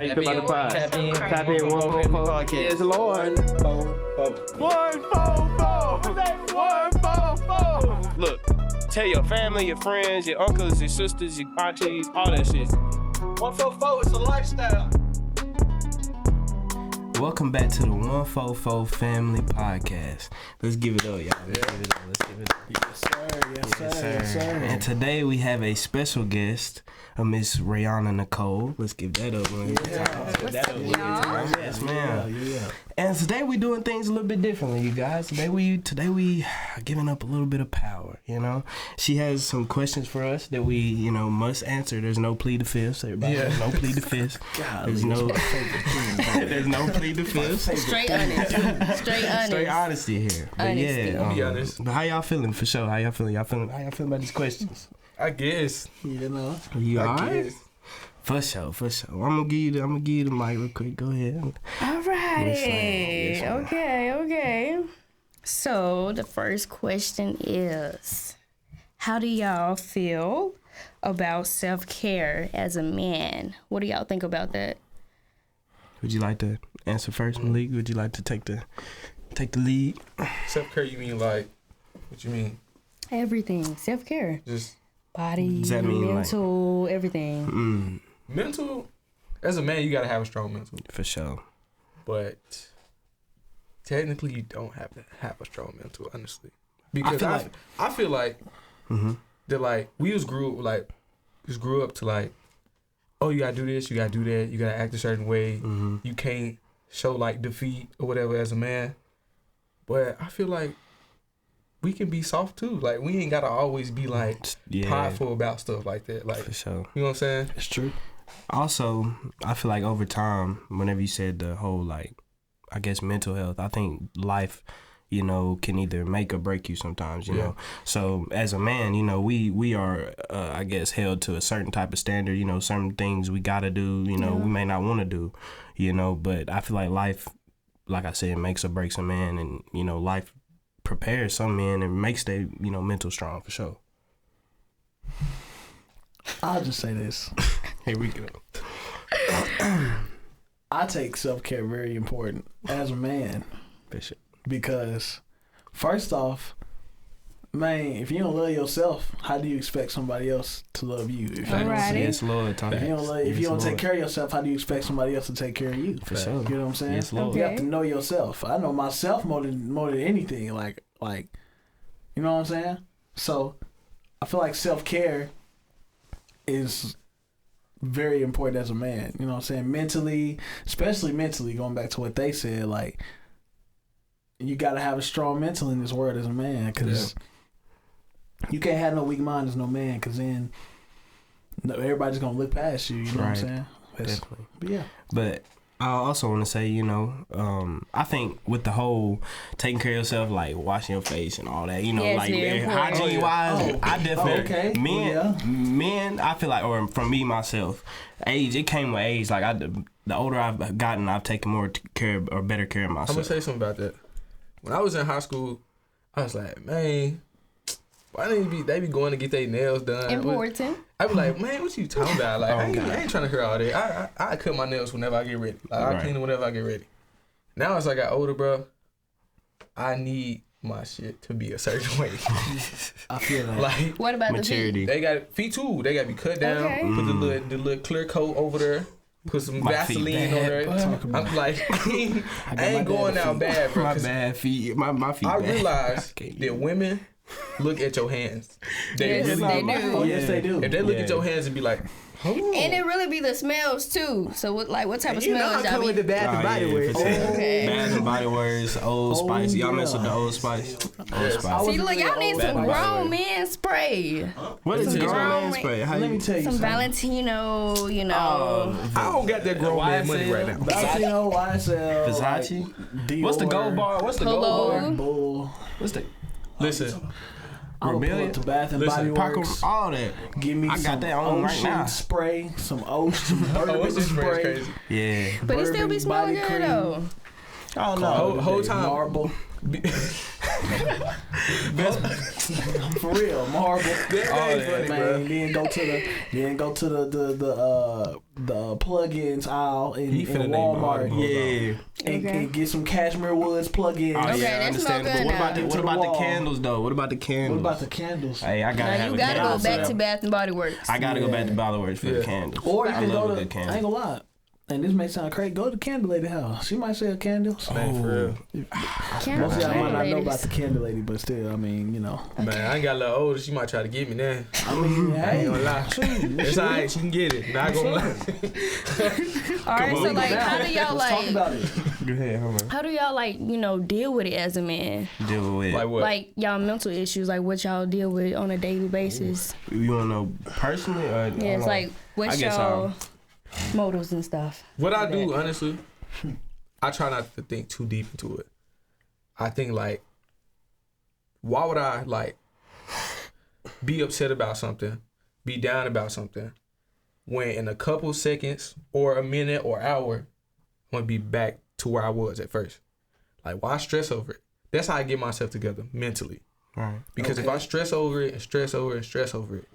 How you feel about the pod? Tap in, 144 podcast. Yes, Lord. 144. Look, tell your family, your friends, your uncles, your sisters, your aunties, all that shit. 144 is a lifestyle. Welcome back to the 144 Family Podcast. Let's give it up, y'all. Let's give it up. Yes, sir. And today we have a special guest, Miss Rihanna Nicole. Let's give that up. Yes, ma'am. Yeah. And today we doing things a little bit differently, you guys. Today we are giving up a little bit of power, you know. She has some questions for us that we, must answer. There's no plea to fifth. Everybody, there's no plea to fifth. There's no plea to fifth. Straight honest. Straight honesty here. But Honesty. Be honest. But how y'all feeling for sure? How y'all feeling? How y'all feeling about these questions? I guess. You I alright? guess. For sure. I'm gonna give you the mic real quick. Go ahead. All right. Yes, ma'am. Okay. So the first question is, how do y'all feel about self-care as a man? What do y'all think about that? Would you like to answer first, Malik? Would you like to take the lead? Self-care, you mean like, what you mean? Everything. Self-care. Just Body, Does that mean mental, everything. mental? As a man, you gotta have a strong mental. For sure. But technically, you don't have to have a strong mental, honestly. Because I feel like that, like, we just grew up to like, oh, you gotta do this, you gotta do that, you gotta act a certain way. You can't show like defeat or whatever as a man. But I feel like we can be soft too. Like, we ain't gotta always be like prideful about stuff like that. Like, For sure. you know what I'm saying? It's true. Also, I feel like over time, whenever you said the whole, like, I guess mental health, I think life, can either make or break you sometimes, you know. So as a man, we are, I guess, held to a certain type of standard, certain things we gotta do, we may not want to do, but I feel like life, like I said, makes or breaks a man, and, life prepares some men and makes their, mental strong, for sure. I'll just say this. Here we go. I take self-care very important as a man. Bishop. Because, first off, man, if you don't love yourself, how do you expect somebody else to love you? If you know what I'm saying? Yes, Lord. If you don't take care of yourself, how do you expect somebody else to take care of you? For sure. You know what I'm saying? Yes, Lord. You have to know yourself. I know myself more than anything. Like, you know what I'm saying? So, I feel like self-care is very important as a man. You know what I'm saying? Mentally, especially mentally, going back to what they said, like, you got to have a strong mental in this world as a man, because you can't have no weak mind as no man, because then everybody's going to look past you. You know what I'm saying? Definitely. But yeah. But I also want to say, I think with the whole taking care of yourself, like washing your face and all that, hygiene wise, I definitely, men, I feel like, or from me, myself, age, it came with age. Like, the older I've gotten, I've taken more care or better care of myself. I'm going to say something about that. When I was in high school, I was like, man, why they be going to get their nails done? Important. I be like, man, what you talking about? Like, I ain't trying to hear all that. I cut my nails whenever I get ready. Like, I clean them whenever I get ready. Now as I got older, bro, I need my shit to be a certain way. I feel that. Like, What about maturity. they got feet too. They got to be cut down. Okay. Put the little clear coat over there. Put some Vaseline on there. I'm like, I ain't going out bad, bro. My bad feet. My feet. I bad. realize that women look at your hands. Yes, they do. Oh, yes, they do. If they look at your hands and be like, oh. And it really be the smells too. So what type of You know smells I come with the Bath and Body Works. Okay. Bath and Body Works, Old Spice. Y'all mess with the Old Spice? Old Spice. See, look, y'all need some grown man spray. What is Some grown man grown spray? How Let me tell you Some something. Valentino, I don't got that grown man money right now. Valentino, YSL, Versace? Dior, What's the gold bar? What's the gold Polo. bar? Bull. What's the Listen, I'm gonna pull up to Bath and Body Works. all that. Give me I got some that on right ocean now. spray, some ocean bourbon what's this spray. crazy? Yeah. But it still be Bourbon smelling body good cream. though. Oh no, Whole time. Marble. For real, marble. Funny, Man, bro. then go to the plugins aisle in Walmart. Yeah. And get some cashmere woods plugins. Oh, Okay, yeah, that's understandable. no What good about now. what To the about the wall. candles though? What about the What candles? about the candles? Hey, I gotta Now have you a gotta candle. go back to Bath and Body Works. I gotta go back to Yeah. Bally Works for the candles. Or you I can love go a to. good I ain't candle. gonna lie. And this may sound crazy. Go to the candle lady house. She might sell candles. Man, for real. Candle Most of y'all might not know ladies. about the candle lady, but still, I mean, you know. Man, I ain't got a little older. She might try to get me now. I mean, I hey, ain't gonna lie. It's alright. She can get it. Not gonna lie. All right, so like, now, how do y'all let's talk like? about it. Go ahead, hold on. How do y'all like, deal with it as a man? Deal with Like what? Like y'all mental issues, like what y'all deal with on a daily basis. you wanna know personally or Yeah, it's like I what's guess y'all motives and stuff. What I do, honestly, I try not to think too deep into it. I think like, why would I like be upset about something, be down about something, when in a couple seconds or a minute or hour, I'm gonna be back to where I was at first. Like, why stress over it? That's how I get myself together mentally. right. Because if I stress over it and stress over it and stress over it,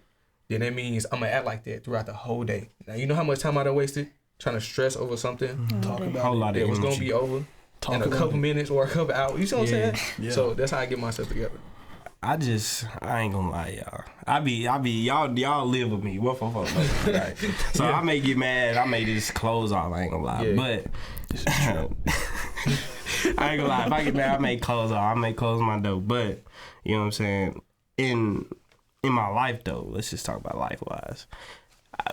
then that means I'm gonna act like that throughout the whole day. Now you know how much time I done wasted trying to stress over something Talk A about whole it. lot of that was gonna energy. be over Talk in a about couple it. minutes or a couple hours. You see what I'm Yeah. saying? Yeah. So that's how I get myself together. I ain't gonna lie, y'all. I be y'all live with me. What for? Right? So I may get mad. I may just close off. I ain't gonna lie, Yeah. but I ain't gonna lie. If I get mad, I may close off. I may close my door. But you know what I'm saying. In my life though, let's just talk about life wise.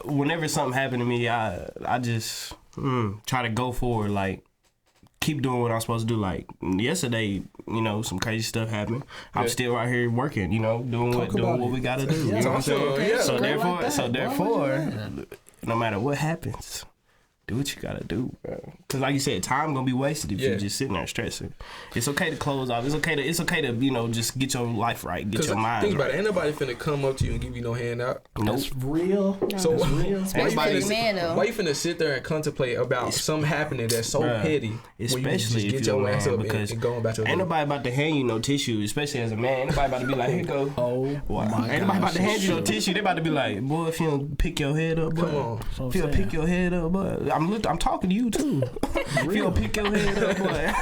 Whenever something happened to me, I just try to go forward. Like, keep doing what I'm supposed to do. Like yesterday, some crazy stuff happened. I'm still right here working, doing what we gotta do. Yeah, You know what I'm saying? yeah. So Great like that. therefore, no matter what happens, do what you gotta do, bro. Cause like you said, time gonna be wasted if you're just sitting there stressing. It's okay to close off. It's okay to just get your life right, get your mind think about right. it. Ain't nobody finna come up to you and give you no handout. Nope. It's real. So It's real. why you Pretty finna man, though. why you finna sit there and contemplate about something happening that's so Bruh, petty when you can especially just if get you're your a ass man, up because and go about your ain't day. nobody about to hand you no tissue, especially as a man. Ain't nobody about to be like, here you go. Oh What? my Ain't nobody about to gosh, hand you no it's true. tissue. They about to be like, boy, if you don't pick your head up, boy. Come on. That's what If you I'm don't saying. pick your head up, boy. I'm talking to you too. If you don't pick your head up, boy.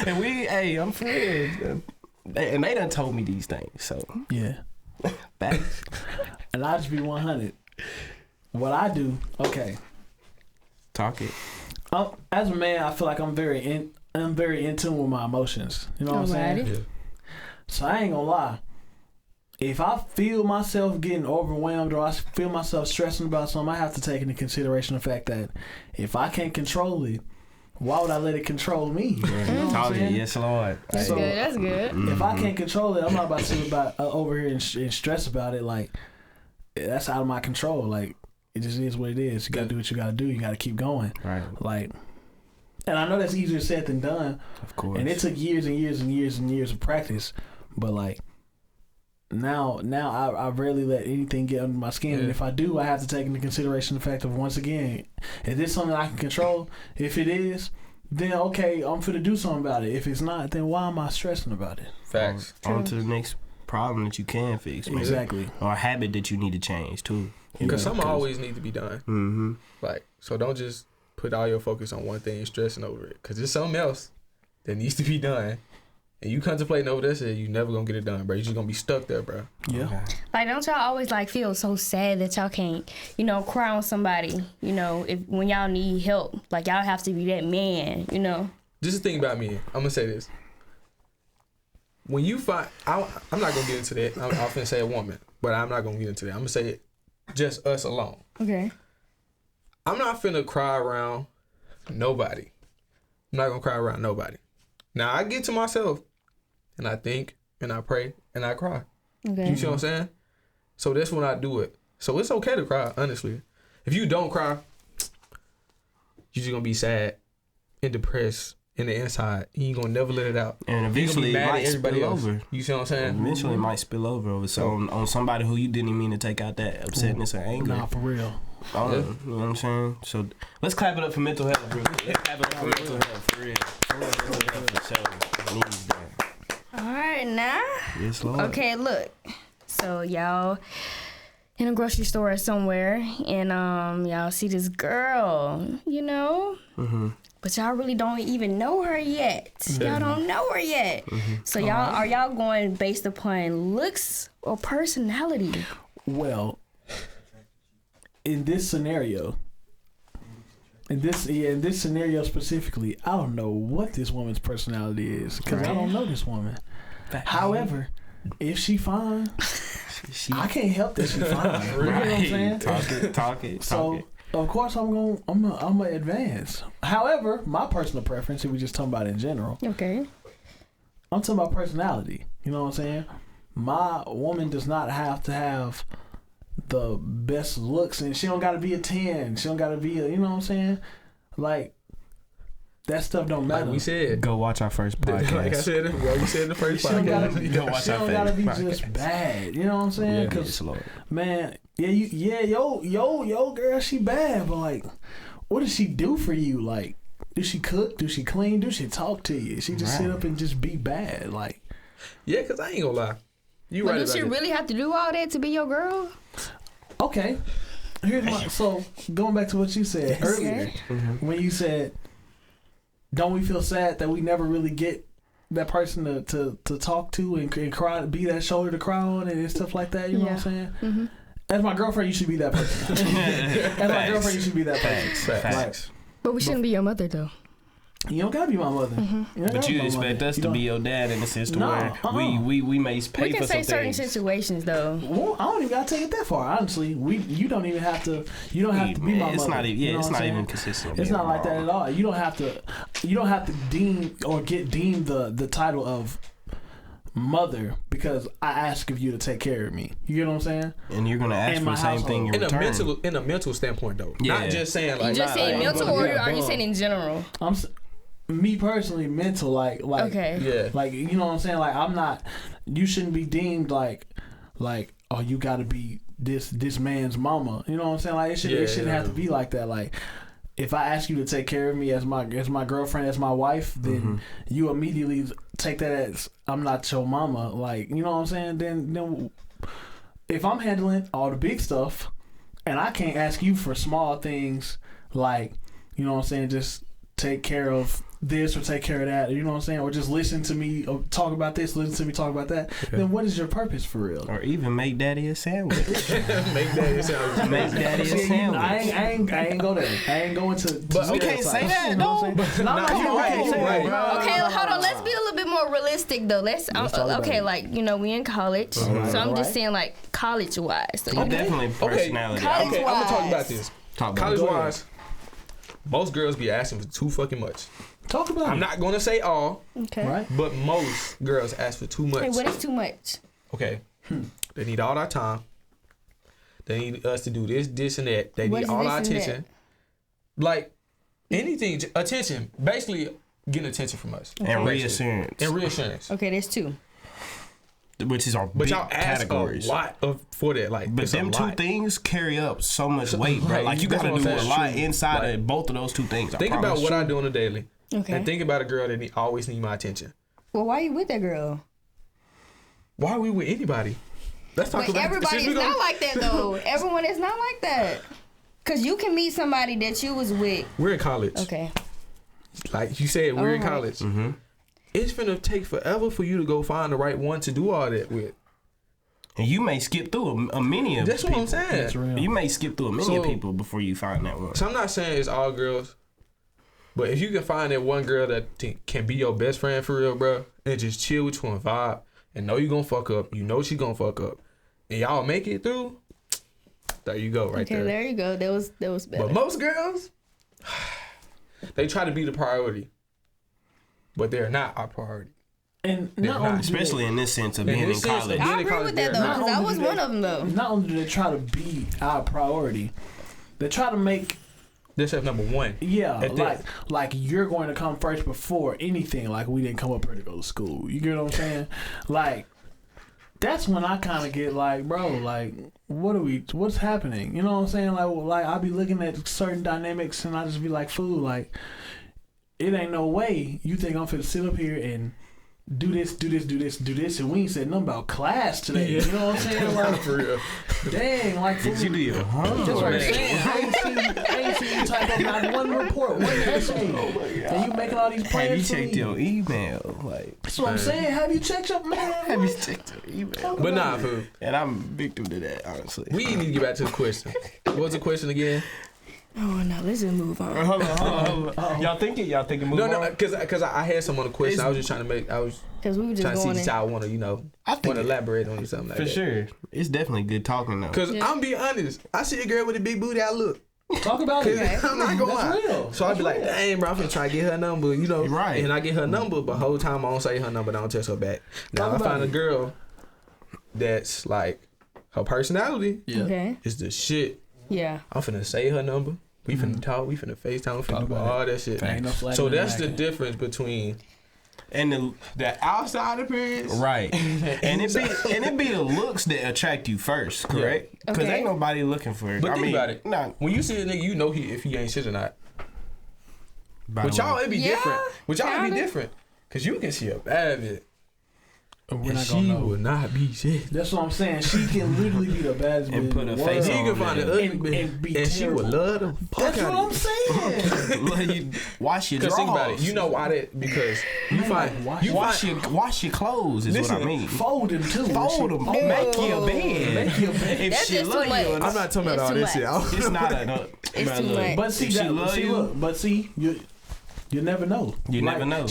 And I'm friends. And they done told me these things, so Yeah. back. And I just be 100. What I do, okay. Talk it. As a man, I feel like I'm very in tune with my emotions. You know what I'm saying? Alrighty. Yeah. So I ain't gonna lie. If I feel myself getting overwhelmed or I feel myself stressing about something, I have to take into consideration the fact that if I can't control it, why would I let it control me? You know what I'm Talk it. saying? Yes, Lord. That's So- good. That's good. If I can't control it, I'm not about to sit over here and stress about it. Like, that's out of my control. Like, it just is what it is. You gotta do what you gotta do. You gotta keep going. Right. Like, and I know that's easier said than done. Of course. And it took years and years and years and years of practice. But like, now I rarely let anything get under my skin. Yeah. And if I do, I have to take into consideration the fact of, once again, is this something I can control? If it is, then okay, I'm finna do something about it. If it's not, then why am I stressing about it? Facts. On to the next problem that you can fix, maybe. Exactly. Or a habit that you need to change too. Because something always need to be done. Mm-hmm. Like, so don't just put all your focus on one thing and stressing over it. Because there's something else that needs to be done. And you contemplating over this, and you never gonna get it done, bro. You just gonna be stuck there, bro. Yeah. Okay. Like, don't y'all always like feel so sad that y'all can't, cry on somebody, if when y'all need help, like y'all have to be that man, Just the thing about me, I'm gonna say this. When you find, I'm not gonna get into that. I'm often say a woman, but I'm not gonna get into that. I'm gonna say it, just us alone. Okay. I'm not finna cry around nobody. I'm not gonna cry around nobody. Now I get to myself, and I think, and I pray, and I cry. Okay. You see what I'm saying? So that's when I do it. So it's okay to cry, honestly. If you don't cry, you're just gonna be sad and depressed in the inside. You ain't gonna never let it out. And You gonna eventually be it mad at might everybody spill else. over. You see what I'm saying? Eventually it might spill over so on somebody who you didn't even mean to take out that upsetness or anger. Nah, for real. You know what I'm saying? So let's clap it up for mental health, bro. Let's clap it up for mental health, for real. Mental health for sure. Needs that. All right, now. Yes, Lord. Okay, look. So y'all in a grocery store somewhere, and y'all see this girl, you know, but y'all really don't even know her yet. Y'all don't know her yet. So y'all are y'all going based upon looks or personality? Well, in this scenario, in this scenario specifically, I don't know what this woman's personality is because I don't know this woman. However, if she fine, I can't help that she fine. You know what I'm saying? Talk it. So of course I'm gonna advance. However, my personal preference, if we just talking about in general, Okay. I'm talking about personality. You know what I'm saying? My woman does not have to have the best looks, and she don't got to be a 10. She don't got to be a, you know what I'm saying? Like, that stuff don't matter. Like we said, go watch our first podcast. Like I said, we said in the first She don't podcast. she don't gotta be just bad. You know what I'm saying? Because man, yo girl, she bad, but like, what does she do for you? Like, do she cook? Do she clean? Do she talk to you? She just sit up and just be bad. Like, Yeah, because I ain't gonna lie. You But right does about she it. really have to do all that to be your girl? okay, here's my so going back to what you said earlier when you said, don't we feel sad that we never really get that person to talk to and cry, be that shoulder to cry on and stuff like that? You know what I'm saying? Mm-hmm. As my girlfriend, you should be that person. As my girlfriend, you should be that person. Facts. But we shouldn't be your mother though. You don't gotta be my mother. But you expect us to be your dad in the sense to where we may pay We for can say some certain things. situations though. Well, I don't even gotta take it that far. Honestly, you don't even have to. You don't have to be my mother. It's not even. You Yeah, know it's what not I'm even saying? consistent. It's not like that at all. You don't have to. You don't have to deem or get deemed the title of mother because I ask of you to take care of me. You get what I'm saying? And you're gonna ask In for my the same household. thing in return. In a mental standpoint though. Yeah. Not just saying like You just saying like, mental, I'm or gonna be a are you bum. saying in general? Me personally, mental like Okay. Yeah. like you know what I'm saying. Like I'm not. You shouldn't be deemed like oh you got to be this man's mama. You know what I'm saying? Like it shouldn't have to be like that. Like if I ask you to take care of me as my girlfriend, as my wife, then you immediately take that as I'm not your mama. Like you know what I'm saying? Then if I'm handling all the big stuff and I can't ask you for small things like you know what I'm saying, just take care of this or take care of that, you know what I'm saying, or just listen to me or talk about this, listen to me talk about that, then what is your purpose for real? Or even make daddy a sandwich. Make daddy sound. Make daddy a See, sandwich. I ain't go there. I ain't going to. But we can't say that, no. no. No, you're right. Okay, hold on. Let's be a little bit more realistic though. Let's talk about okay, it. like you know, we in college, so I'm just saying like college wise. So, Well, definitely personality. College- Okay, I'm gonna talk College-wise. about this. Talk about College it. wise, most girls be asking for too fucking much. Talk about I'm it. not gonna say all, okay. Right? but most girls ask for too much. Hey, what is too much? Okay, they need all our time. They need us to do this, and that. They What need is all this our and attention. Like anything, attention. Basically, getting attention from us And Basically. reassurance. And reassurance. Okay, there's two. Which is our But big y'all ask categories. a lot for that. Like, But it's a them two lot. things carry up so much weight, bro. Right. Like you That's gotta what do I'm a saying. lot True. inside Like, of both of those two things. Think about what I do on a daily, Okay. and think about a girl that always need my attention. Well, why you with that girl? Why are we with anybody? Let's talk But about everybody since is we gonna- not like that though. Everyone is not like that. Cause you can meet somebody that you was with. We're in college. Okay. Like you said, we're in Alright. college. Mm-hmm. It's finna take forever for you to go find the right one to do all that with. And you may skip through a many of That's people. what I'm saying. That's real. You may skip through a many of So- people before you find that one. So I'm not saying it's all girls, but if you can find that one girl that can be your best friend for real, bro, and just chill with you and vibe, and know you gonna fuck up, you know she gonna fuck up, and y'all make it through, there you go, right Okay, there. there you go. That was better. But most girls, they try to be the priority, but they're not our priority. And They're not not, only do Especially in this sense of In being in this sense of college. being- I agree with that though, Not because I only was do they- one of them though. not only do they try to be our priority, they try to make This is number one. At that. like you're going to come first before anything. Like we didn't come up here to go to school. You get what I'm saying? Like that's when I kind of get like, bro, like, what's happening? You know what I'm saying? Like I be looking at certain dynamics and I just be like, fool, like, it ain't no way you think I'm finna sit up here and do this, and we ain't said nothing about class today. You know what I'm saying? Like, for real. dang, like, Did you do your homework? that's what I'm saying. I ain't seen you type up not one report, one essay. And you making all these plans. Have you checked your email? Like, that's what I'm saying. Have you checked your man? have you checked your email? But nah, fool. And I'm a victim to that, honestly. We need to get back to the question. What was the question again? Oh no, let's just move on. Hold on. Y'all thinking move on? No, because I had some on the question. I was just trying to we were just trying to see going if y'all want to, want to elaborate on something like For that. sure. It's definitely good talking, though. Because I'm being honest. I see a girl with a big booty, I look. Talk about it. I'm not going to lie. Real. So I'd be like, dang, bro, I'm finna try to get her number, Right. And I get her number, but whole time I don't say her number, I don't text her back. Now, Talk I find about a girl that's like, her personality Okay. is the shit. Yeah. I'm finna say her number. We finna talk. We finna FaceTime. We finna do all that shit. Ain't no flag So in the that's the back. difference between And the outside appearance, right. and it be the looks that attract you first, correct? Because Okay. ain't nobody looking for it. But think about it. Nah, When you see a nigga, you know if he ain't shit or not. by With the way. y'all, it be Yeah, different. With y'all, it be kinda. different. Cause you can see a bad bitch, We're and not gonna she know. will not be shit. That's what I'm saying. She can literally be the baddest And bitch put in a the face He world. on can find it. an ugly And bitch, be and she terrible. would love the fuck That's out what I'm of saying. Like, you wash your you. Cause think about it. drawers. You know why that? Because you find Wash your clothes is what I Listen, mean. Fold them too. Fold them. Make your bed. Make your bed. If That's she just love too you, much. or I'm not, not talking about It's all too this shit. much. it's not a. It's too much. But see, If she love you, but see, you never know. You never know.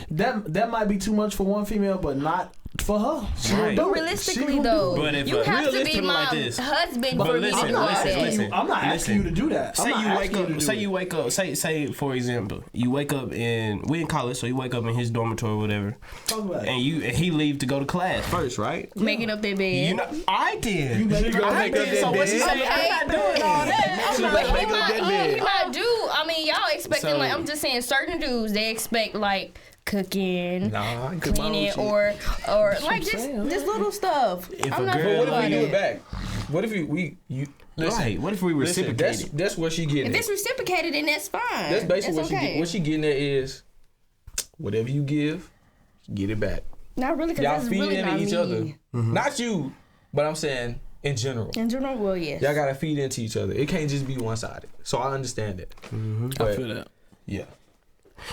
That might be too much for one female, but not for her. She Right. don't do But it. realistically, She don't though, do it. But if you a- have to be realistically my like this. husband But for me listen, to do that. I'm not asking you to do that. I'm Say not you asking wake you up. to do Say it. you wake up. Say for example, you wake up in we in college, so you wake up in his dormitory or whatever, Talk about it. and he leave to go to class first, right? Making up their bed. You know, I did. You make gonna I make up did. that So what she bed? say? I'm not doing all that. She I'm But gonna not. make up that bed. he might do. I mean, y'all expecting So- like I'm just saying certain dudes they expect like cooking, Nah, I can cook my own cleaning, shit. or like just saying. just little stuff. If I'm a not girl- But what if about we do it. it back? What if you listen? Right. What if we Listen, reciprocated? that's what she getting. If At. it's reciprocated, then that's fine. That's basically that's okay. what she getting at is whatever you give, get it back. Not really, because Y'all that's feed really into not each me. other. Not you, but I'm saying in general. In general, well, yes. Y'all gotta feed into each other. It can't just be one sided. So I understand it. But, I feel that. yeah.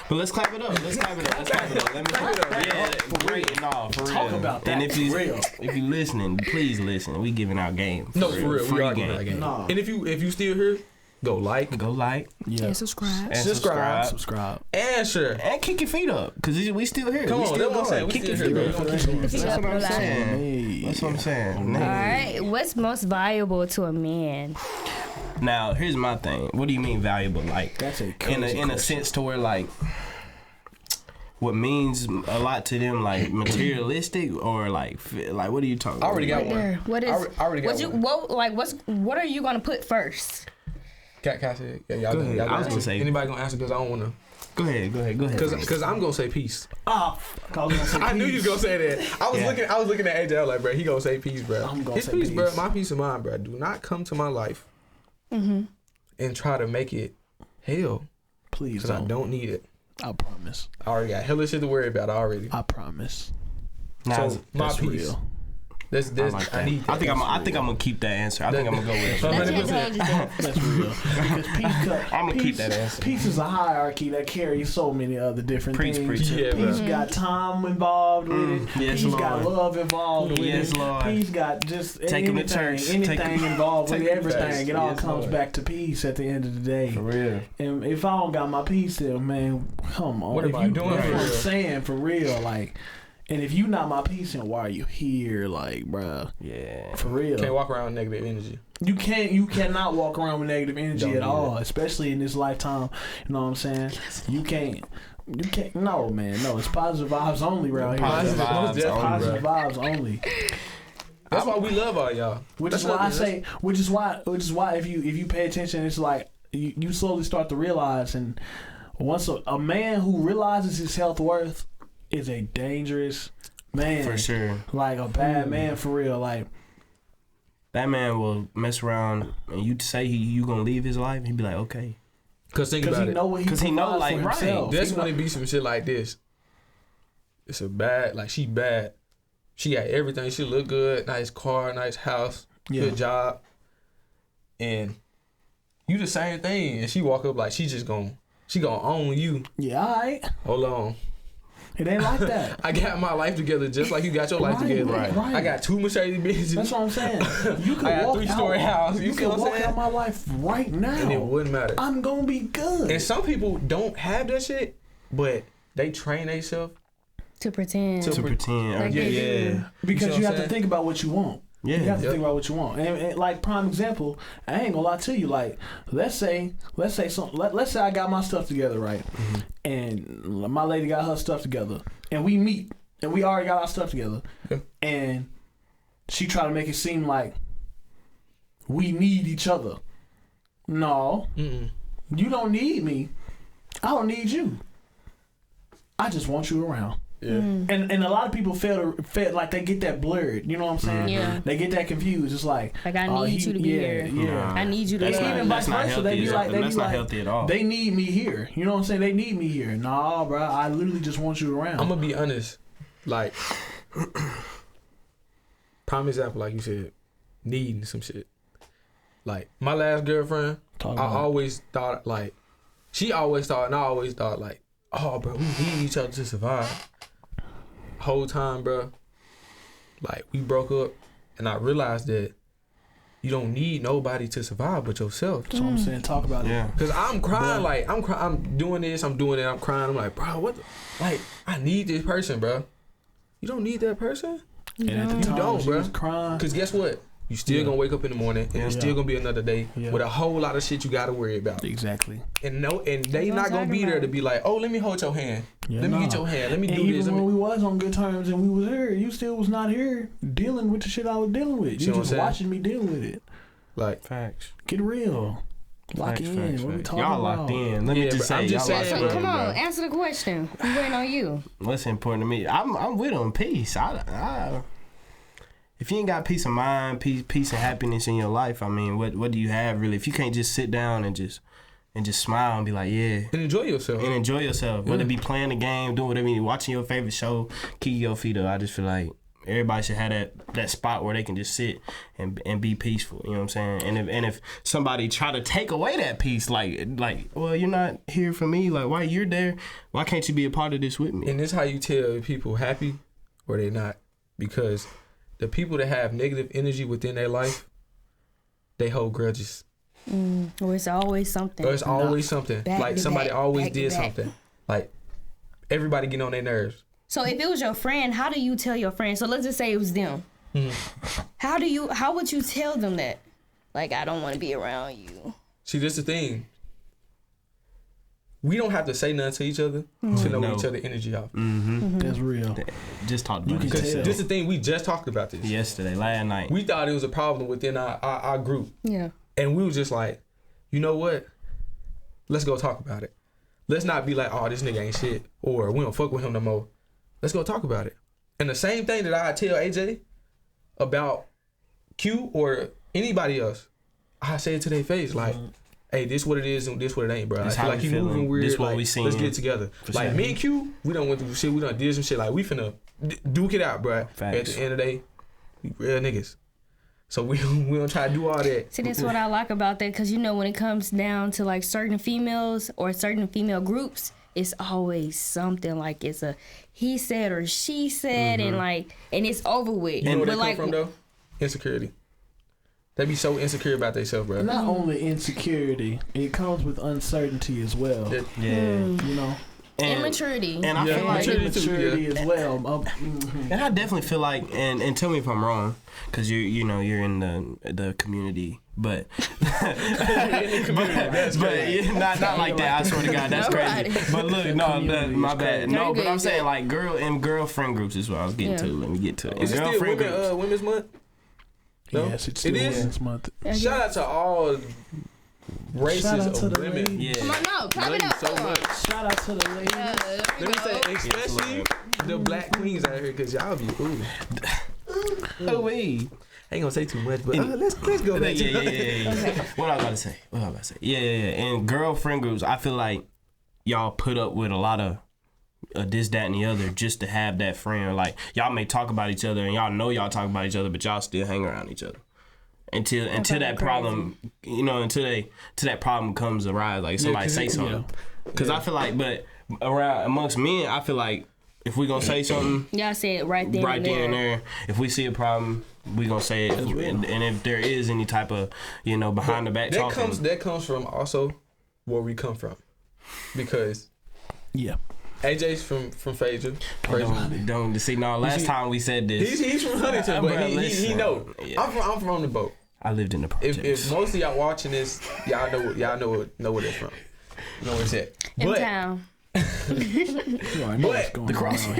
But let's clap it up. Let's clap it up. Let's clap it up. Let me clap it up. Yeah, for great. No, for real. Talk about that. And if you For real. if you listening, please listen. We giving out game. No, for real. We Free are giving game. that game. Nah. And if you still here, go like Go like Yeah. And subscribe. and Subscribe. Subscribe. and share. and kick your feet up because we still here. Come we on, still that's what I'm saying. going. We Kick your still feet here, up. bro. That's Feet up, what I'm relax. saying. That's what I'm saying. All right. What's most valuable to a man? Now here's my thing. What do you mean valuable? Like That's a in crazy a question. sense to where like what means a lot to them, like materialistic or like what are you talking? I already got about? one. There. What is? I already got what you? one. What are you gonna put first? Can I say it? Yeah, y'all Go gonna, ahead. y'all I was gonna gonna answer. say- Anybody gonna answer because I don't wanna. Go ahead. Because I'm gonna say peace. Ah, fuck, I was gonna say I knew you was peace. gonna say that. I was looking at AJ. I was like, bro, he gonna say peace, bro. I'm gonna It's say peace, bro. peace. My peace of mind, bro. Do not come to my life and try to make it hell Please because I don't. don't need it. I promise. I already got hella shit to worry about already. I promise. Now, So my That's peace. real. That's I like I that. need that. I think I'm gonna keep that answer. I think I'm gonna go with it. That's what I 100%. told you. That. That's real. Because peace, I'ma keep that answer. Peace is a hierarchy that carries so many other different Preach, things. preach. Yeah, bro. Peace got time involved with it. Yes, Peace got Lord. love involved with Yes, it. Lord. Peace got just Take 'em to anything, church. anything involved with take 'em to everything. church. It all Yes, comes Lord. back to peace at the end of the day. For real. And if I don't got my peace, then man, come on. What if am I you doing That's for what I'm real? saying for real, like. And if you not my peace, then why are you here, like, bruh? Yeah. For real. Can't walk around with negative energy. You cannot walk around with negative energy Don't at do all, that. especially in this lifetime. You know what I'm saying? You can't. No, man. No, it's positive vibes only around here. Positive Most vibes definitely, only, Positive bro. vibes only. That's why we love all y'all. Which That's is why I nothing- say. Which is why if you pay attention, it's like you slowly start to realize. And once a man who realizes his self worth is a dangerous man. For sure. Like a bad man for real. Like that man will mess around and you say you gonna leave his life, and he'd be like, okay. Cause think about it. Because he know like right. That's when it be some shit like this. It's a bad, like she bad. She got everything. She look good, nice car, nice house, good job, and you the same thing. And she walk up like she gonna own you. Yeah, all right. Hold on. It ain't like that. I got my life together just like you got your life together. Right. I got 2 Mercedes Benzes. That's what I'm saying. You could I got walk 3-story house. You can walk out my life right now, and it wouldn't matter. I'm gonna be good. And some people don't have that shit, but they train themselves to pretend. To pretend. Like yeah. Because you have to think about what you want. Yeah. You have to think about what you want. And like prime example, I ain't gonna lie to you. Like let's say I got my stuff together, right? Mm-hmm. And my lady got her stuff together, and we meet, and we already got our stuff together, and she try to make it seem like we need each other. No, you don't need me. I don't need you. I just want you around. Yeah. And a lot of people feel like they get that blurred. You know what I'm saying? Yeah. They get that confused. It's like I need you to be here. Yeah. I need you to be here. Even vice versa, they be like, that's not healthy at all. They need me here. You know what I'm saying? They need me here. Nah, bro. I literally just want you around. I'm gonna be honest. Like, prime example, like you said, needing some shit. Like my last girlfriend, always thought like, she always thought, and I always thought like, oh, bro, we need each other to survive. Whole time, bro, like we broke up, and I realized that you don't need nobody to survive but yourself. That's what I'm saying. Talk about it. Cause I'm crying, like I'm doing this, I'm doing it, I'm crying. I'm like, bro, what? Like, I need this person, bro. You don't need that person. And at the time, don't, she bro. was crying. Cause guess what? You still gonna wake up in the morning, and it's still gonna be another day with a whole lot of shit you gotta worry about. Exactly. And they not gonna be there to be like, oh, let me hold your hand. Let me get your hand. Let me do this. Even when we was on good terms and we was here, you still was not here dealing with the shit I was dealing with. You just watching me deal with it. Like facts. Get real. Lock in. Facts. What we talking y'all about? locked in. Let me just say, I'm just y'all saying, locked in. Come on, answer the question. We waiting on you. What's important to me? I'm with them. Peace. If you ain't got peace of mind, peace and happiness in your life, I mean, what do you have really? If you can't just sit down and just smile and be like, yeah, and enjoy yourself. Whether it be playing the game, doing whatever you watching your favorite show, keep your feet up. I just feel like everybody should have that spot where they can just sit and be peaceful. You know what I'm saying? And if somebody try to take away that peace, like, well, you're not here for me. Like, why you're there? Why can't you be a part of this with me? And this how you tell people happy or they not, because the people that have negative energy within their life, they hold grudges. Or it's always something. Like somebody always did something. Like everybody getting on their nerves. So if it was your friend, how do you tell your friend? So let's just say it was them. How would you tell them that? Like, I don't want to be around you. See, this is the thing. We don't have to say nothing to each other to know each other energy off. That's real. Just talked about it. This is the thing. We just talked about this yesterday, last night. We thought it was a problem within our group. Yeah. And we was just like, you know what? Let's go talk about it. Let's not be like, oh, this nigga ain't shit, or we don't fuck with him no more. Let's go talk about it. And the same thing that I tell AJ about Q or anybody else, I say it to their face, like, hey, this what it is and this what it ain't, bro. I feel like you moving weird. This what like, we seen. Let's get together. Like me and Q, we done went through shit. We done did some shit. Like we finna duke it out, bro. Facts. At the end of the day, we real niggas. So we don't try to do all that. See, that's what I like about that, because you know when it comes down to like certain females or certain female groups, it's always something like it's a he said or she said, and it's over with. You know where that come from though? Insecurity. They be so insecure about themselves, bro. Not only insecurity, it comes with uncertainty as well. You know. And immaturity. And I feel like immaturity as well. And I definitely feel like, and tell me if I'm wrong, because you're in the community, but not like that. I swear to God, that's crazy. But look, my bad. No, but I'm saying like girlfriend groups is what I was getting to. Let me get to it. Is it still Women's Month? No? Yes, it's still Women's Month. Shout out to all races of women. Yeah. Come on, no, clap it up. So much. Shout Shout out to the ladies. Let me say, especially the black queens out here, because y'all be, Oh, wait. I ain't gonna say too much, but let's go back to Yeah. What I was about to say? Yeah. And girlfriend groups, I feel like y'all put up with a lot of this, that, and the other just to have that friend. Like, y'all may talk about each other and y'all know y'all talk about each other, but y'all still hang around each other. Until that problem, until that problem comes arise, like somebody say something. Because I feel like, but amongst men, I feel like if we gonna say something, y'all say it right there and there. If we see a problem, we gonna say it. And if there is any type of, behind the back talking, that comes from also where we come from, because AJ's from Phaedra. Don't see. No, last time we said this, he's from Huntington, but he know. Yeah. I'm from the boat. I lived in the projects. If most of y'all watching this, y'all know where it's from. You know where it's at. In town. The crossing.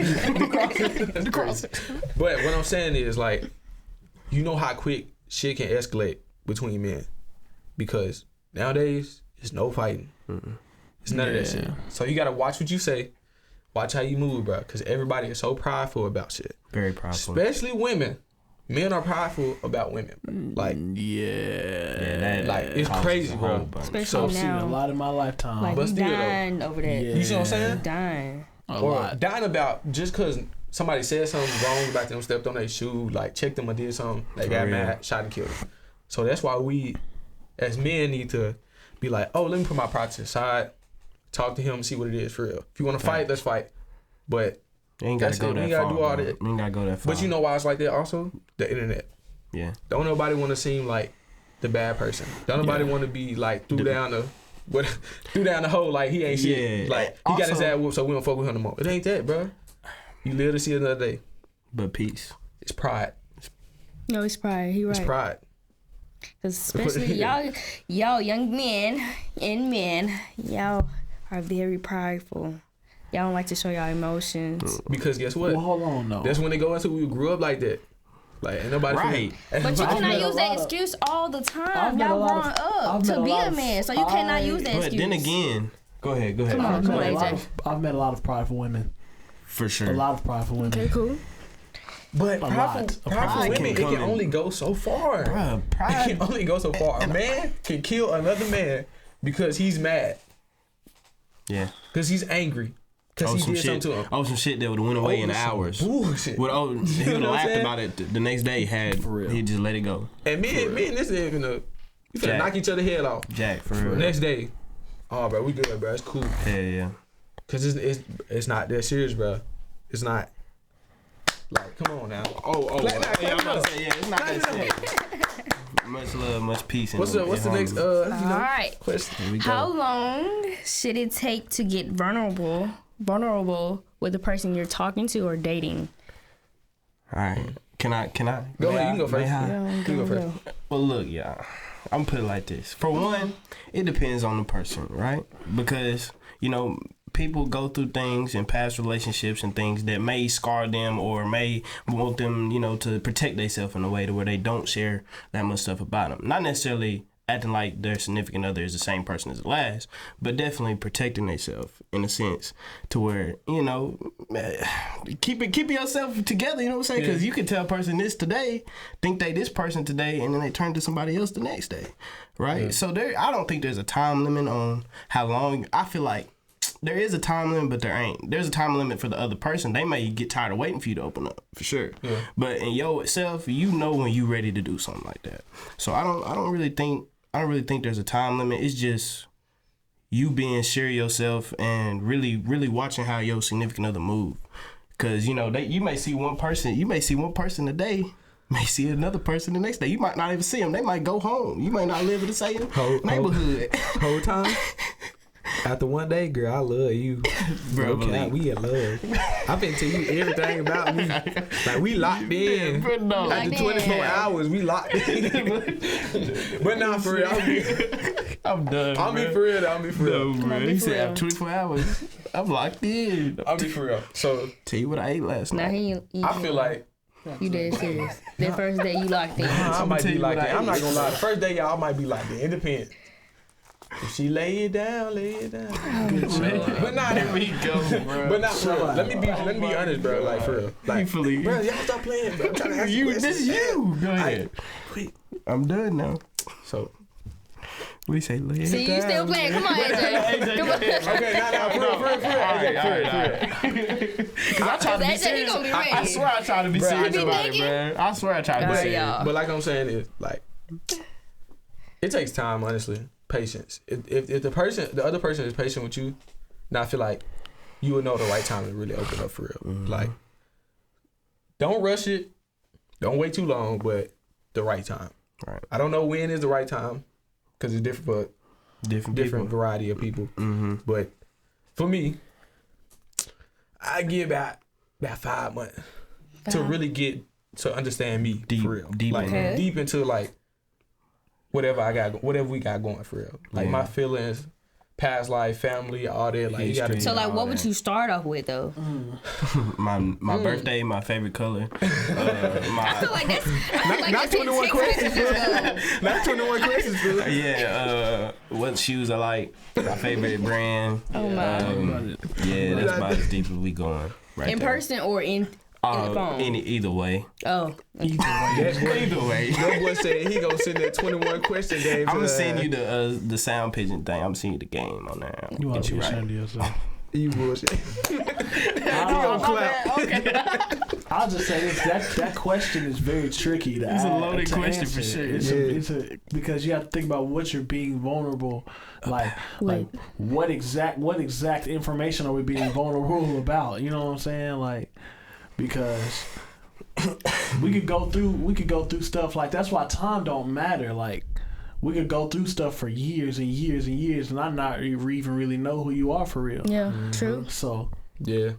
But what I'm saying is, like, you know how quick shit can escalate between men, because nowadays it's no fighting. It's none of that shit. So you gotta watch what you say, watch how you move, bro, because everybody is so prideful about shit. Very prideful, especially women. Men are prideful about women. Like, it's crazy, bro. Especially I've seen a lot in my lifetime. Like, but still, dying over that. You see what I'm saying? Dying. Dying about just because somebody said something wrong about them, stepped on their shoe, like checked them or did something, they got mad, shot and killed them. So that's why we, as men, need to be like, oh, let me put my pride to the side, talk to him, see what it is for real. If you want to fight, let's fight. But you ain't gotta go that far. You ain't gotta go that far. But you know why it's like that also? The internet. Yeah. Don't nobody want to seem like the bad person. Don't nobody want to be like threw down the hole like he ain't shit. Like he also got his ass whooped, so we don't fuck with him no more. It ain't that, bro. You live to see another day. But peace. It's pride. No, it's pride. He right. It's pride. Cause especially y'all young men and men, y'all are very prideful. Y'all don't like to show y'all emotions. Because guess what? Well, hold on, no. That's when they go into we grew up like that. Like, ain't nobody right. But you cannot use that excuse all the time. Y'all growing up to be a man, so you cannot use that excuse. But then again, go ahead. Come on, AJ. I've met a lot of prideful women. For sure. A lot of prideful women. Okay, cool. But prideful women, it can only go so far. Bruh, pride. It can only go so far. A man can kill another man because he's mad. Yeah. Because he's angry. Because he did something to him. Some shit that would have went away in hours. Bullshit. He would have laughed about it the next day he just let it go. And me and this is gonna knock each other head off. Jack, for real. Next day, oh, bro, we good, bro. It's cool. Hell yeah. Because it's not that serious, bro. It's not. Like, come on now. It's not that serious. Much love, much peace. What's the next all right. question? How long should it take to get vulnerable with the person you're talking to or dating? All right. Can I? Go ahead. You can go first. You can go first. Well, look, y'all. I'm gonna put it like this. For one, it depends on the person, right? Because people go through things in past relationships and things that may scar them or may want them, to protect themselves in a way to where they don't share that much stuff about them. Not necessarily acting like their significant other is the same person as the last, but definitely protecting themselves in a sense to where, keep yourself together, you know what I'm saying? Because you can tell a person this today, think they this person today, and then they turn to somebody else the next day, right? Yeah. So I don't think there's a time limit on how long. I feel like there is a time limit, but there ain't. There's a time limit for the other person. They may get tired of waiting for you to open up, for sure. Yeah. But in yourself, when you're ready to do something like that. So I don't really think there's a time limit. It's just you being sure of yourself and really, really watching how your significant other move. Because you may see one person a day. May see another person the next day. You might not even see them. They might go home. You might not live in the same neighborhood. Whole time. After one day, girl, I love you. Bro, we in love. I've been telling you everything about me. Like, we locked in. After 24 hours, we locked in. But nah, for real. I'm done. I'll be for real. No, bro. He said after 24 hours, I'm locked in. I'll be for real. So, tell you what I ate last night. I feel like you dead serious. The first day you locked in. I might be locked in. I'm not gonna lie. The first day, y'all might be locked in. It depends. If she lay it down, lay it down. But nah, there we go, bro. But not for real. Let me be honest, bro. Like for real. Like, bro, y'all stop playing, bro. I'm trying to ask you. This is you. Go ahead. I'm done now. So we say lay it See, down. you still playing. Come on, AJ. Come on. okay, now, for real. Cause I try to be AJ, he serious. gonna be ready. I swear I try to be serious about it, bro. I swear I try to be Alright, serious. y'all. But like I'm saying, is like it takes time, honestly. Patience. If the other person is patient with you, now I feel like you will know the right time to really open up for real. Mm-hmm. Like, don't rush it. Don't wait too long, but the right time. Right. I don't know when is the right time because it's different for different people. variety of people. Mm-hmm. But for me, I give about 5 months to really get to understand me for real. Deep, like okay. deep into like whatever we got going for real. Like my feelings, past life, family, all that. Like you gotta. So like, what would you start off with though? My birthday, my favorite color. I feel like that's Not 21 questions. Not 21 questions, bro. Yeah, what shoes I like, my favorite brand. Oh my. Yeah, that's about as deep as we going. Right In there. person or in the phone? Either way. Oh. Either way. That boy said he gonna send that 21 question game. I'm gonna send you the sound pigeon thing. I'm gonna send you the game on there. You want Get to you be right. ashamed of yourself. You bullshit. He gonna clap. I'll just say this: that question is very tricky to It's a ask, loaded to question answer. for sure. It's a because you have to think about what you're being vulnerable. Like what exact information are we being vulnerable about? You know what I'm saying? Like because we could go through stuff like that's why time don't matter. Like we could go through stuff for years and years and years, and I not even really know who you are for real. Yeah, true. So Yeah.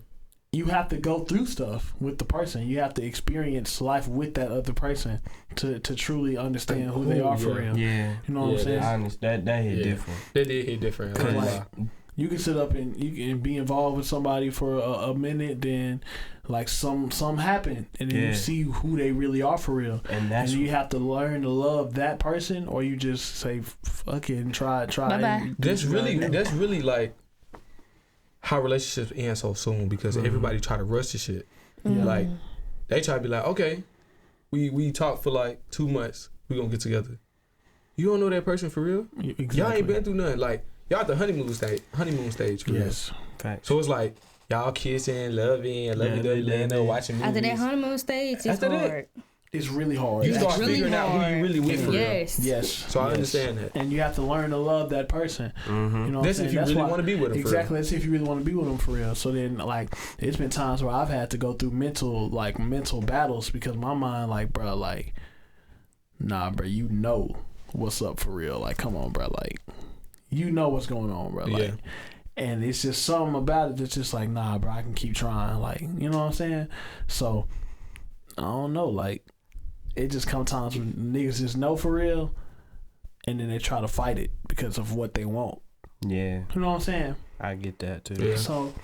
you have to go through stuff with the person. You have to experience life with that other person to truly understand who they are for real. Yeah. You know what I'm saying? I understand. That hit different. That did hit different. Cause like, you can sit up and you can be involved with somebody for a minute, then like some happen, and then you see who they really are for real. And you have to learn to love that person, or you just say fuck it and try. Bye-bye. That's really like how relationships end so soon because everybody try to rush the shit. Yeah. Like they try to be like, okay, we talk for like 2 months, we gonna get together. You don't know that person for real. Exactly. Y'all ain't been through nothing. Like y'all at the honeymoon stage. For Yes. Fact. So it's like y'all kissing, loving, laying there watching movies. After that honeymoon stage, it's After that, hard. It's really hard. You start really figuring out who you really with for real. Yes. Yes. So I understand that. And you have to learn to love that person. Mm-hmm. You know, That's if you really want to be with them. Exactly. That's if you really want to be with them for real. So then, like, it's been times where I've had to go through mental battles because my mind, like, bro, like, nah, bro, you know what's up for real. Like, come on, bro, like, you know what's going on, bro. Like, and it's just something about it that's just like, nah, bro, I can keep trying. Like, you know what I'm saying? So I don't know, like. It just comes times when niggas just know for real, and then they try to fight it because of what they want. Yeah. You know what I'm saying? I get that too. Yeah. So,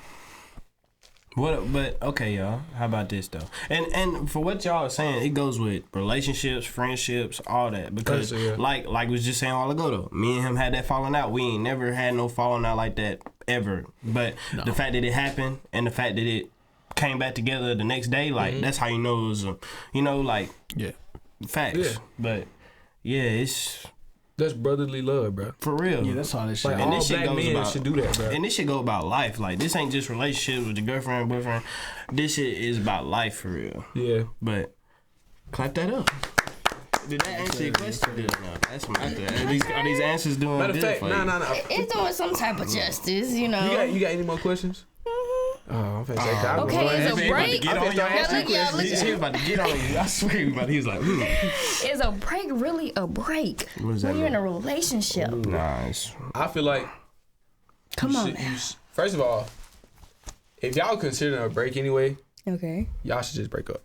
But okay, y'all. How about this though? And for what y'all are saying, it goes with relationships, friendships, all that. Because like we was just saying a while ago though, me and him had that falling out. We ain't never had no falling out like that ever. But the fact that it happened and the fact that it came back together the next day, like that's how you know it was, like facts. Yeah. But yeah, that's brotherly love, bro. For real. yeah, that's how this shit. Like And all this shit black goes men about- should do that, bro. And this shit go about life. Like this ain't just relationships with your girlfriend, boyfriend. This shit is about life for real. Yeah. But clap that up. Did that answer your question? No, that's my Are these answers doing Matter of good fact, for you? no. It's doing some type of justice, you know. You got any more questions? Oh, I'm finna say that. Okay, it's a break. Get on your Now ass. look, y'all, look. He was about to get on you. I swear he was about to. He was like, Is a break really a break? What does that When you're in mean? a relationship. Nah, it's I feel like Come on. first of all, if y'all consider a break anyway, Okay. y'all should just break up.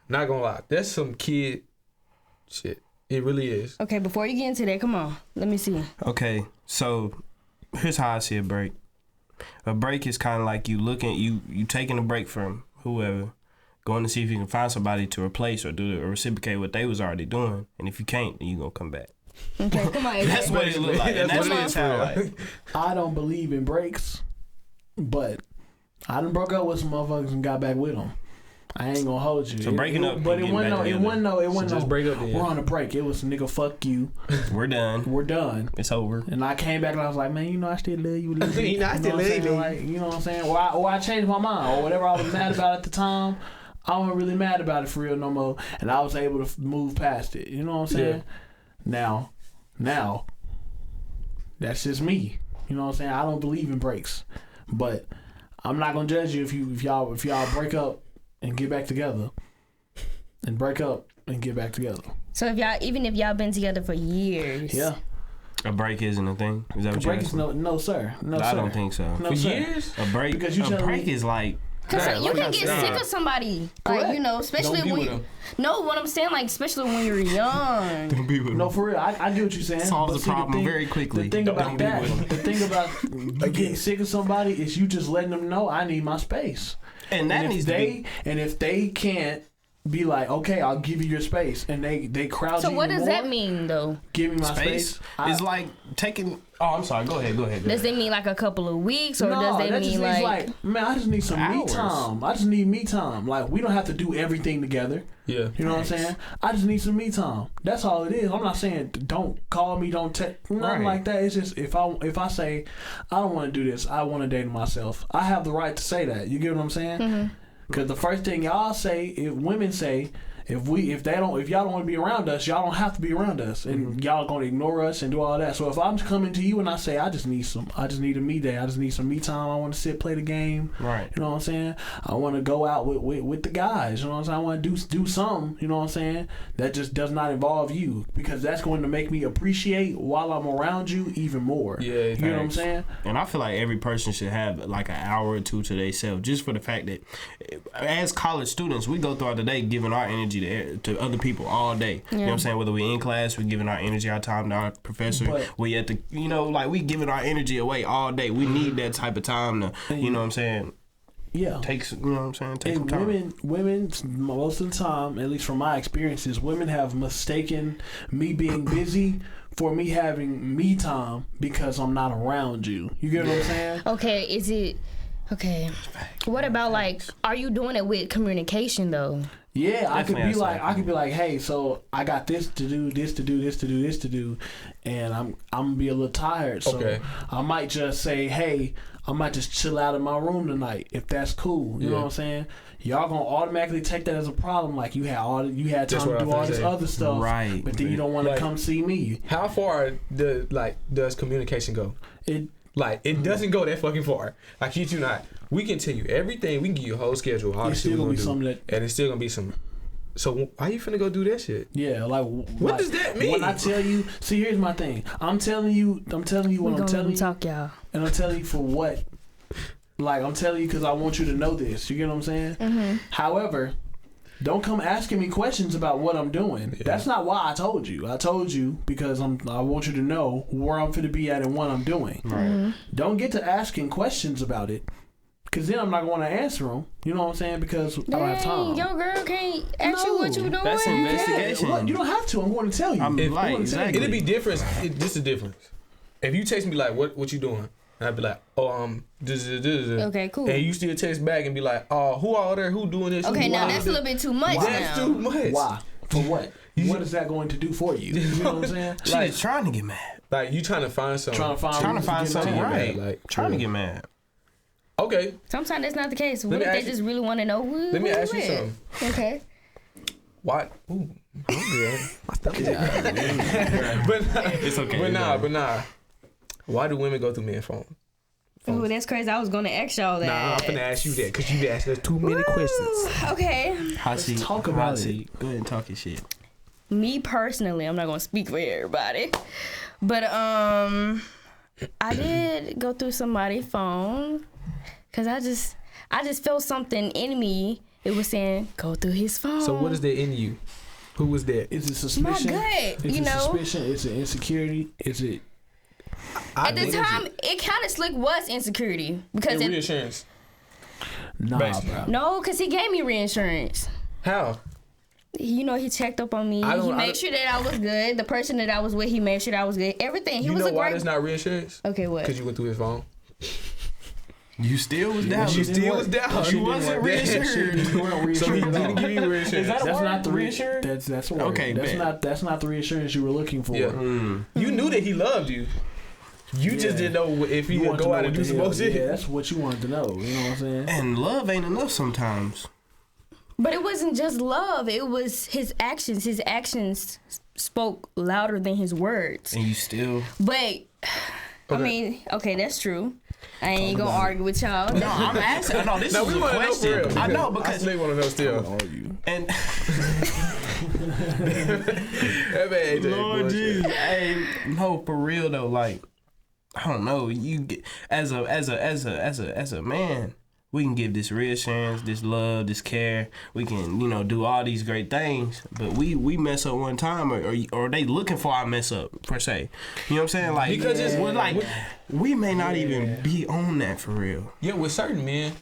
Not gonna lie, that's some kid shit. It really is. Okay, before you get into that, come on. Let me see. okay. So here's how I see a break. A break is kind of like you taking a break from whoever, going to see if you can find somebody to replace or do or reciprocate what they was already doing. And if you can't, then you gonna come back. Okay, come on. That's what it look like. And that's what it sound like. I don't believe in breaks, but I done broke up with some motherfuckers and got back with them. I ain't gonna hold you. So breaking up, but it wasn't just break up then. We're on a break. It was nigga, fuck you. We're done. It's over. And I came back and I was like, man, you know I still love you. You know I still love you. Like, you know what I'm saying? Or I changed my mind or whatever I was mad about at the time. I wasn't really mad about it for real no more, and I was able to move past it. You know what I'm saying? Yeah. Now, that's just me. You know what I'm saying? I don't believe in breaks, but I'm not gonna judge you if y'all break up and get back together, and break up and get back together. So even if y'all been together for years, yeah, a break isn't a thing. Is that what you're asking? No, sir. No, sir. I don't think so. No, for sir. years? A break. Because you a break is like. Because you can get sick of somebody, like, you know, especially when what I'm saying, like, especially when you're young. Don't be with them. No, for real, I get what you're saying. Solves the problem very quickly. The thing about you getting sick of somebody is you just letting them know I need my space. And that needs to be. And if they can't be like, okay, I'll give you your space, and they crowd you. So what does more, that mean though? Give me my space. It's like taking. Oh, I'm sorry. Go ahead. Does it mean like a couple of weeks, or no, does that mean like, man, I just need some me time. I just need me time. Like, we don't have to do everything together. Yeah. You know what I'm saying? I just need some me time. That's all it is. I'm not saying don't call me, don't text, nothing like that. It's just if I say I don't want to do this, I want to date myself. I have the right to say that. You get what I'm saying? Because the first thing y'all say, if women say, if y'all don't want to be around us, y'all don't have to be around us, and y'all gonna ignore us and do all that. So if I'm coming to you and I say I just need a me day, I just need some me time. I want to sit, play the game. Right. You know what I'm saying? I want to go out with the guys. You know what I'm saying? I want to do something. You know what I'm saying? That just does not involve you, because that's going to make me appreciate while I'm around you even more. Yeah. You know what I'm saying? And I feel like every person should have like an hour or two to themselves, just for the fact that as college students, we go throughout the day giving our energy to other people all day. You know what I'm saying? Whether we in class, we giving our energy, our time to our professor. We at the, we giving our energy away all day. We need that type of time to, you know what I'm saying? Yeah. Take some time. Women, most of the time, at least from my experiences, women have mistaken me being busy for me having me time because I'm not around you. You get what I'm saying? Okay. What about like, are you doing it with communication though? Yeah, I could be like, hey, so I got this to do, and I'm gonna be a little tired, so I might just say, hey, I might just chill out in my room tonight, if that's cool. You know what I'm saying? Y'all gonna automatically take that as a problem, like you had time to do all this other stuff, right? But then you don't want to come see me. How far does communication go? It doesn't go that fucking far. I kid you not. We can tell you everything. We can give you a whole schedule. All the shit we're gonna do, and it's still gonna be some. So why you finna go do that shit? Yeah, what does that mean? When I tell you, see, here's my thing. I'm telling you what I'm telling you. Talk, y'all. And I'm telling you for what? Like, I'm telling you because I want you to know this. You get what I'm saying? Mm-hmm. However, don't come asking me questions about what I'm doing. Yeah. That's not why I told you. I told you because I want you to know where I'm finna be at and what I'm doing. Right. Mm-hmm. Don't get to asking questions about it, because then I'm not going to answer them. You know what I'm saying? Because I don't have time. Your girl can't ask you what you doing. That's investigation. Yeah, you don't have to. I'm going to tell you. Exactly. It'll be different. This is the difference. If you text me like, what you doing? And I'd be like, okay, cool. And you still text back and be like, oh, who out there? Who doing this? Okay, now that's a little bit too much. That's too much. Why? For what? What is that going to do for you? You know what I'm saying? She's trying to get mad. Like, you trying to find something. Trying to find something right. Trying to get mad. Okay. Sometimes that's not the case. What if they just really want to know who? Let me ask you something. Okay. Why? Ooh, my stomach. But it's okay. But nah. Why do women go through men phones? Oh, that's crazy. I was gonna ask y'all that. Nah, I'm finna ask you that because you asked us too many questions. Okay. Let's talk about it. Go ahead and talk your shit. Me personally, I'm not gonna speak for everybody, but I did go through somebody's phone because I just felt something in me. It was saying go through his phone. So what is there in you? Who was that? Is it suspicion? My gut, Is it suspicion? Is it insecurity? Is it? At the time, it kind of slick was insecurity because reinsurance. Nah, bro. No, because he gave me reinsurance. How? he checked up on me. He made sure that I was good. The person that I was with, he made sure that I was good. Everything. He was a great. You know why that's not reassurance? Okay, what? Because you went through his phone. You still was down. You still was down. You wasn't reassured. You weren't reassured. So he didn't give you reassurance. That's not the reassurance. That's a word. Okay, that's not the reassurance you were looking for. Yeah. You knew that he loved you. You just didn't know if he would go out and do some more shit. Yeah, that's what you wanted to know. You know what I'm saying? And love ain't enough sometimes. But it wasn't just love. It was his actions. His actions spoke louder than his words. And you still. But I mean, okay, that's true. I ain't gonna argue with y'all. No, I'm asking. No, this is a question. I know because they want to know still. And Lord Jesus, hey, no, for real though. Like, I don't know. You get as a man, we can give this reassurance, this love, this care. We can, do all these great things. But we mess up one time, or they looking for our mess up per se. You know what I'm saying? Like, because we may not even be on that for real. Yeah, with certain men,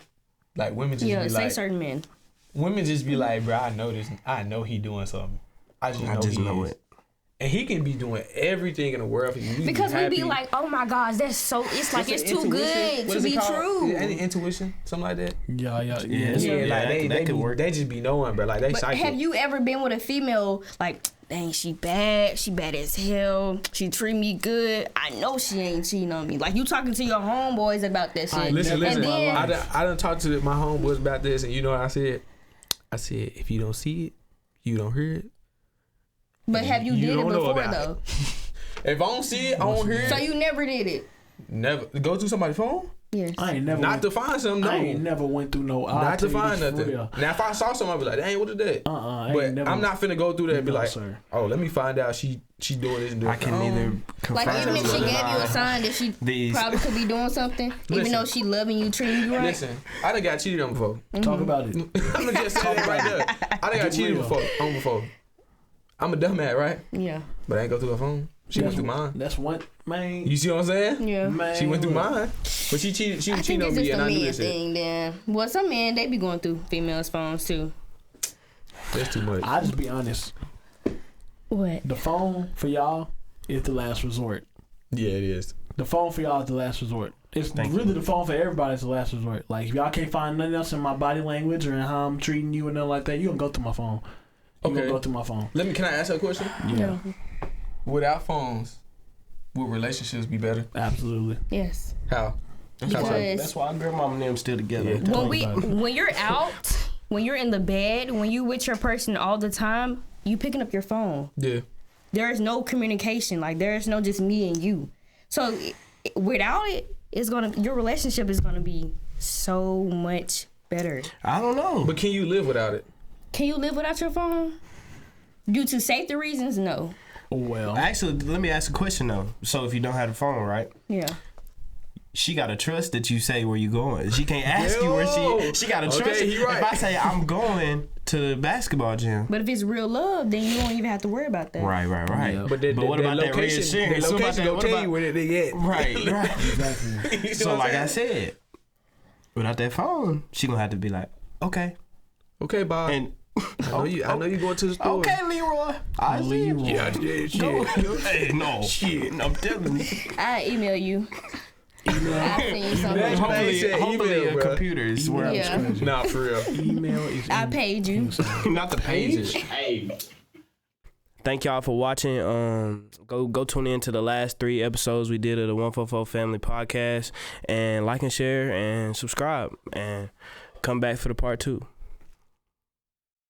like women just be like, certain men. Women just be like, bro, I know this. I know he doing something. I just know it. And he can be doing everything in the world for you. Because we be like, oh my gosh, that's so. It's like it's too good to be true. Any intuition, something like that. Yeah. Like they could work. They just be knowing, bro. Like they. But have you ever been with a female like, dang, she bad as hell. She treat me good. I know she ain't cheating on me. Like you talking to your homeboys about that shit. Listen. I done talked to my homeboys about this, and you know what I said? I said, if you don't see it, you don't hear it. But have you did it before though? If I don't see it, I don't hear it. So you never did it? Never. Go through somebody's phone? Yes. I ain't never. Not to find something, no. I ain't never went through no. Not to find nothing. Now if I saw something, I'd be like, dang, what is that? But I'm not finna go through that and be like, sir. Oh, let me find out she doing this and doing that. I can neither confirm. Like even if she gave you a sign that she probably could be doing something, even though she loving you, treating you right. Listen, I done got cheated on before. Talk about it. I'm gonna just say that right there. I done got cheated before. I'm a dumbass, right? Yeah. But I ain't go through her phone. She went through mine. That's what, man. You see what I'm saying? Yeah. Man, she went through mine. But she cheated. She was cheating on me, and I knew this thing, then. Well, some men, they be going through females' phones, too. That's too much. I'll just be honest. What? The phone for y'all is the last resort. Yeah, it is. The phone for y'all is the last resort. It's really the phone for everybody is the last resort. Like, if y'all can't find nothing else in my body language or in how I'm treating you and nothing like that, you gonna go through my phone. You gonna go through my phone. Can I ask her a question? Yeah. Without phones, would relationships be better? Absolutely. Yes. How? That's why grandmama and them still together. Yeah. When you're out, when you're in the bed, when you with your person all the time, you picking up your phone. Yeah. There is no communication. Like there is no just me and you. So without it, your relationship is gonna be so much better. I don't know. But can you live without it? Can you live without your phone? Due to safety reasons, no. Well, actually, let me ask a question though. So if you don't have the phone, right? Yeah. She gotta trust that you say where you going. She can't ask you where she gotta trust. He right. If I say I'm going to the basketball gym, but if it's real love, then you don't even have to worry about that. Right. Yeah. But what about that reassurance? The location will tell you where they at. Right. Exactly. So like I said, without that phone, she gonna have to be like, okay, Bob. And I know you going to the store. Okay, Leroy. I see you. Yeah, Hey, no. Shit. I'm telling you. I email you. I'll send you something. Hopefully a computer is where I'm Nah, for real. Email is. I paid you. Not the pages. Hey. Thank y'all for watching. Go tune in to the last 3 episodes we did of the 144 Family Podcast, and like and share and subscribe and come back for the part 2.